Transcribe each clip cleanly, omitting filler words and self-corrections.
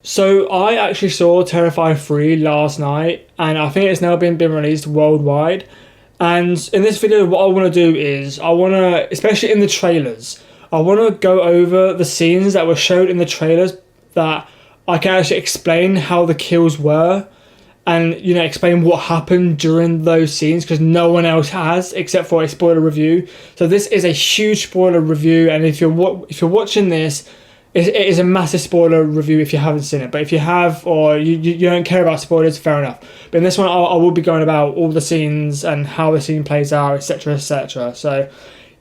So I actually saw Terrifier 3 last night, and I think it's now been released worldwide. And in this video, what I want to do is, I want to, especially in the trailers, I want to go over the scenes that were showed in the trailers that I can actually explain how the kills were, and explain what happened during those scenes, because no one else has except for a spoiler review. So this is a huge spoiler review, and if you're watching this, it is a massive spoiler review if you haven't seen it. But if you have, or you don't care about spoilers, fair enough. But in this one, I will be going about all the scenes and how the scene plays out, etc, etc. So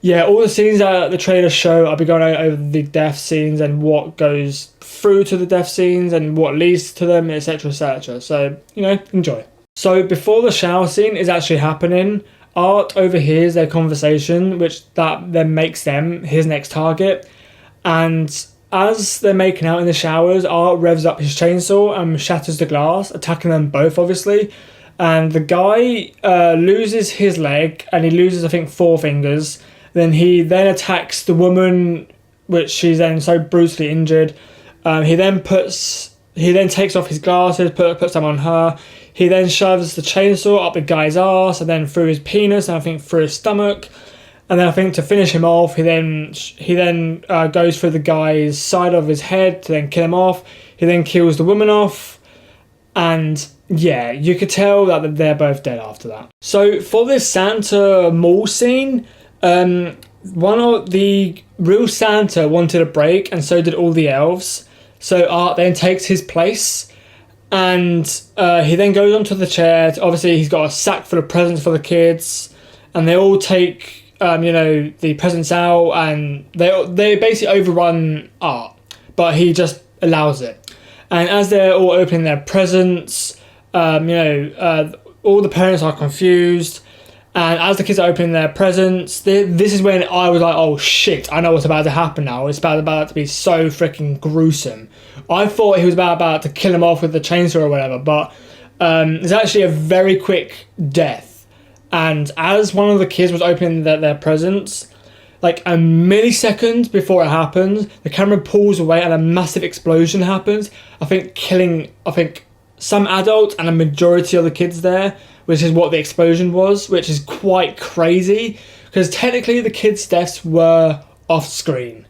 yeah, all the scenes that the trailers show, I'll be going over the death scenes and what goes through to the death scenes and what leads to them, etc, etc. So, enjoy. So before the shower scene is actually happening, Art overhears their conversation, which that then makes them his next target. And as they're making out in the showers, Art revs up his chainsaw and shatters the glass, attacking them both, obviously. And the guy loses his leg, and he loses, I think, 4 fingers. Then he attacks the woman, which she's then so brutally injured. He then takes off his glasses, puts them on her. He then shoves the chainsaw up the guy's ass, and then through his penis, and I think through his stomach. And then I think to finish him off, he then goes through the guy's side of his head to then kill him off. He then kills the woman off, and yeah, you could tell that they're both dead after that. So for this Santa mall scene, one of the real Santa wanted a break, and so did all the elves. So Art then takes his place, and he then goes onto the chair. Obviously, he's got a sack full of presents for the kids, and they all take the presents out, and they basically overrun Art, but he just allows it. And as they're all opening their presents, all the parents are confused. And as the kids are opening their presents, this is when I was like, oh shit, I know what's about to happen now. It's about to be so freaking gruesome. I thought he was about to kill him off with the chainsaw or whatever, but it's actually a very quick death. And as one of the kids was opening their presents, like a millisecond before it happens, the camera pulls away and a massive explosion happens. I think killing some adults and a majority of the kids there, which is what the explosion was, which is quite crazy, because technically the kids' deaths were off screen,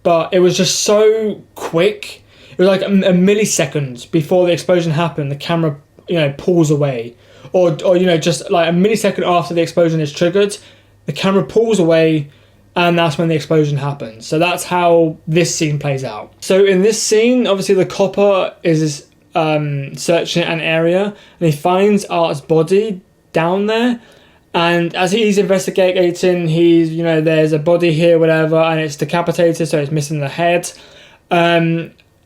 but it was just so quick. It was like a millisecond before the explosion happened, the camera pulls away, or just like a millisecond after the explosion is triggered, the camera pulls away, and that's when the explosion happens. So that's how this scene plays out. So in this scene, obviously the copper is searching an area, and he finds Art's body down there. And as he's investigating, he's there's a body here, whatever, and it's decapitated, so it's missing the head.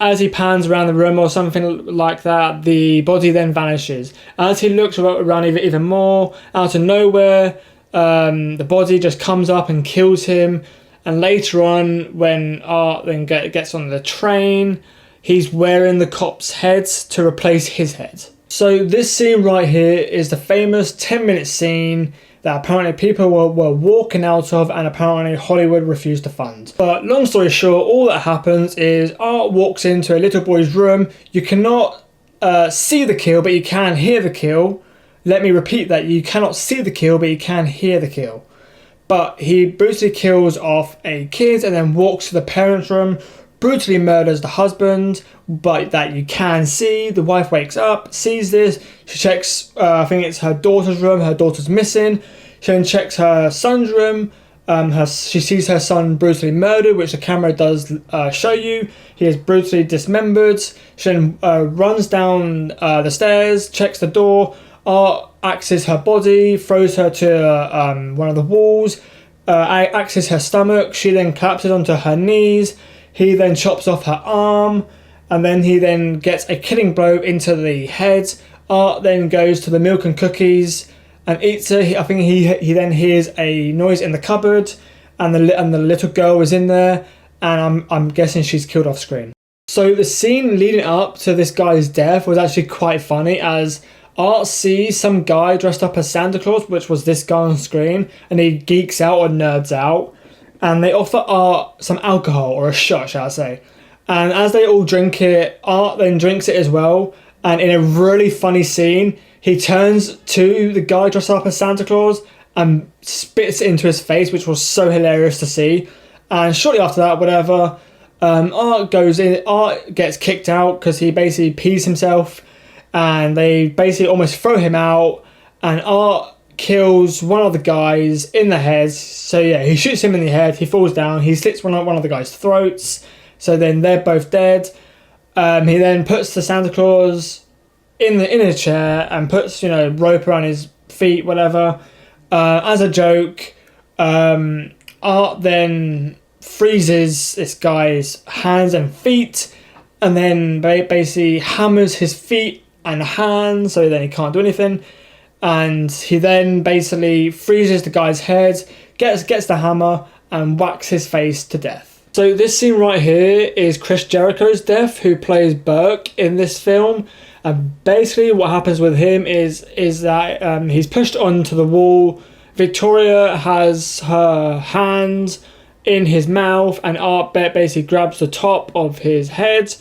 As he pans around the room or something like that, the body then vanishes. As he looks around even more, out of nowhere, the body just comes up and kills him. And later on, when Art then gets on the train, he's wearing the cop's head to replace his head. So this scene right here is the famous 10-minute scene that apparently people were walking out of, and apparently Hollywood refused to fund. But long story short, all that happens is Art walks into a little boy's room. You cannot see the kill, but you can hear the kill. Let me repeat that. You cannot see the kill, but you can hear the kill. But he brutally kills off a kid and then walks to the parents' room, brutally murders the husband, but that you can see. The wife wakes up, sees this. She checks, I think it's her daughter's room. Her daughter's missing. She then checks her son's room. She sees her son brutally murdered, which the camera does show you. He is brutally dismembered. She then runs down the stairs, checks the door. Art axes her body, throws her to one of the walls, axes her stomach. She then collapses onto her knees. He then chops off her arm, and then he then gets a killing blow into the head. Art then goes to the milk and cookies and eats it. I think he then hears a noise in the cupboard, and the little girl is in there, and I'm guessing she's killed off screen. So the scene leading up to this guy's death was actually quite funny, as Art sees some guy dressed up as Santa Claus, which was this guy on screen, and he geeks out or nerds out. And they offer Art some alcohol, or a shot, shall I say. And as they all drink it, Art then drinks it as well. And in a really funny scene, he turns to the guy dressed up as Santa Claus and spits it into his face, which was so hilarious to see. And shortly after that, whatever, Art goes in. Art gets kicked out because he basically pees himself, and they basically almost throw him out. And Art kills one of the guys in the head. So yeah, he shoots him in the head. He falls down. He slits one of the guy's throats. So then they're both dead. He then puts the Santa Claus in a chair and puts rope around his feet, whatever. As a joke, Art then freezes this guy's hands and feet, and then basically hammers his feet and hands, so then he can't do anything. And he then basically freezes the guy's head, gets the hammer, and whacks his face to death. So this scene right here is Chris Jericho's death, who plays Burke in this film. And basically what happens with him is that he's pushed onto the wall. Victoria has her hands in his mouth, and Art basically grabs the top of his head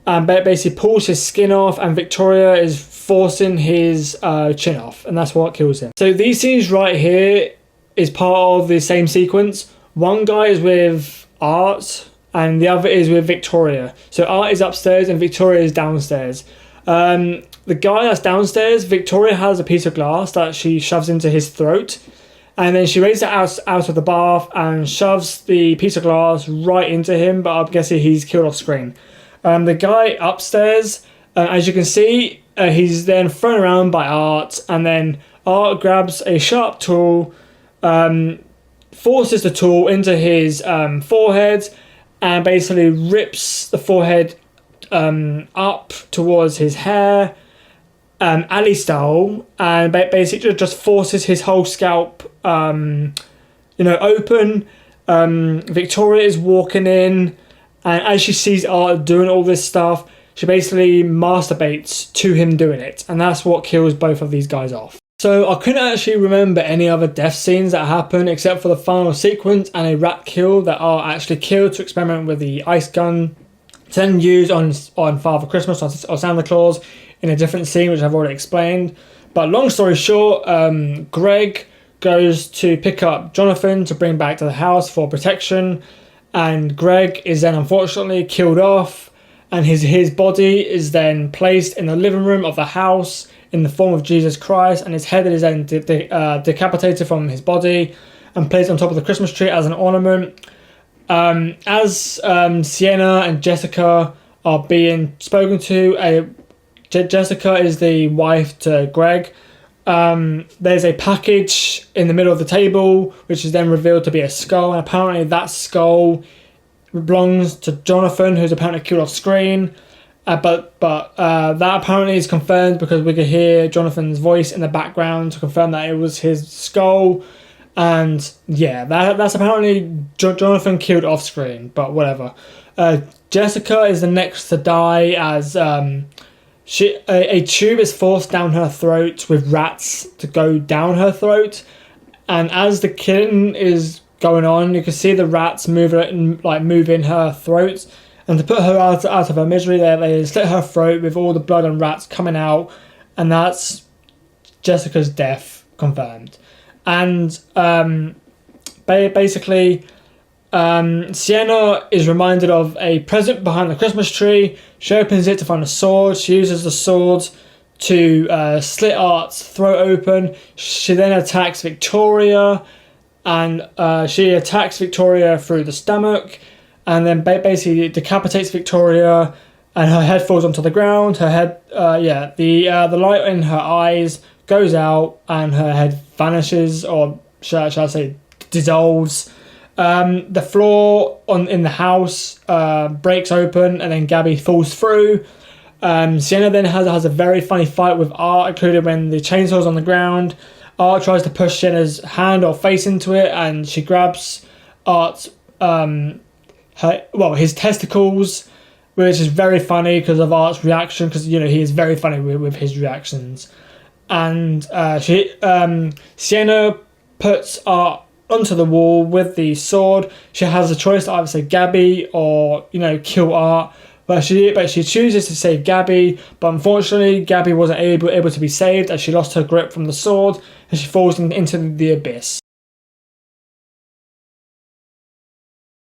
and basically pulls his skin off, and Victoria is forcing his chin off, and that's what kills him. So these scenes right here is part of the same sequence. One guy is with Art and the other is with Victoria. So Art is upstairs and Victoria is downstairs. The guy that's downstairs, Victoria has a piece of glass that she shoves into his throat, and then she raises it out of the bath and shoves the piece of glass right into him, but I'm guessing he's killed off screen. The guy upstairs, as you can see, he's then thrown around by Art, and then Art grabs a sharp tool, forces the tool into his forehead, and basically rips the forehead up towards his hair, Ali style, and basically just forces his whole scalp, open. Victoria is walking in, and as she sees Art doing all this stuff, she basically masturbates to him doing it, and that's what kills both of these guys off. So I couldn't actually remember any other death scenes that happened except for the final sequence and a rat kill that Art actually killed to experiment with the ice gun, to then use on Father Christmas or Santa Claus in a different scene, which I've already explained. But long story short, Greg goes to pick up Jonathan to bring back to the house for protection, and Greg is then unfortunately killed off, and his body is then placed in the living room of the house in the form of Jesus Christ, and his head is then decapitated from his body and placed on top of the Christmas tree as an ornament. As Sienna and Jessica are being spoken to, Jessica is the wife to Greg. There's a package in the middle of the table, which is then revealed to be a skull, and apparently that skull belongs to Jonathan, who's apparently killed off screen. But that apparently is confirmed because we could hear Jonathan's voice in the background to confirm that it was his skull. And yeah, that's apparently Jonathan killed off screen, but whatever. Jessica is the next to die as a tube is forced down her throat with rats to go down her throat, and as the killing is going on, you can see the rats move in her throat, and to put her out of her misery, they slit her throat with all the blood and rats coming out, and that's Jessica's death confirmed. And basically, Sienna is reminded of a present behind the Christmas tree. She opens it to find a sword. She uses the sword to slit Art's throat open. She then attacks Victoria, and she attacks Victoria through the stomach, and then basically decapitates Victoria, and her head falls onto the ground. Her head, the light in her eyes goes out, and her head vanishes, or shall I say, dissolves. The floor in the house breaks open, and then Gabby falls through. Sienna then has a very funny fight with Art, including when the chainsaw's on the ground. Art tries to push Sienna's hand or face into it, and she grabs Art's his testicles, which is very funny because of Art's reaction, because he is very funny with his reactions. And Sienna puts Art onto the wall with the sword. She has a choice to either save Gabby or, you know, kill Art. But she chooses to save Gabby, but unfortunately Gabby wasn't able to be saved as she lost her grip from the sword and she falls into the abyss.